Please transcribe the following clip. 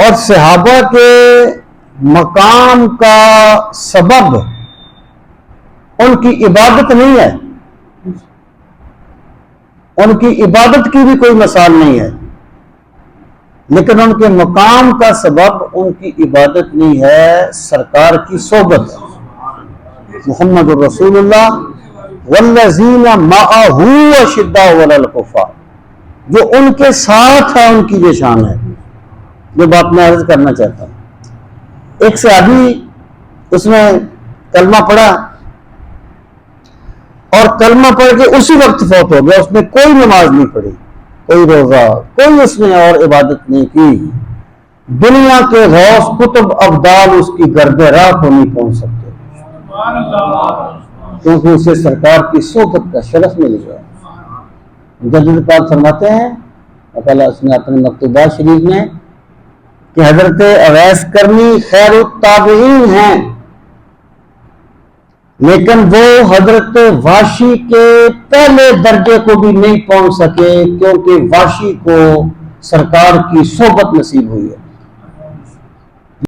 اور صحابہ کے مقام کا سبب ان کی عبادت نہیں ہے، ان کی عبادت کی بھی کوئی مثال نہیں ہے، لیکن ان کے مقام کا سبب ان کی عبادت نہیں ہے، سرکار کی صحبت ہے۔ محمد الرسول اللہ والذین معہ اشداء علی الکفار، جو ان کے ساتھ ہے ان کی یہ شان ہے۔ جو بات میں عرض کرنا چاہتا ہوں، ایک صحابی اس میں کلمہ پڑھا اور کلمہ پڑھ کے اسی وقت فوت ہو گیا، اس نے کوئی نماز نہیں پڑھی، کوئی روزہ، کوئی اس نے اور عبادت نہیں کی۔ دنیا کے غوث کتب ابدال اس کی گرد راہ کو نہیں پہنچ سکتے، کیونکہ اسے سرکار کی صحبت کا شرف مل گیا۔ مجدد پاک فرماتے ہیں اللہ اس نے اپنے مکتوبات شریف میں کہ حضرت اویس کرنی خیر التابعین ہیں، لیکن وہ حضرت واشی کے پہلے درجے کو بھی نہیں پہنچ سکے، کیونکہ واشی کو سرکار کی صحبت نصیب ہوئی ہے۔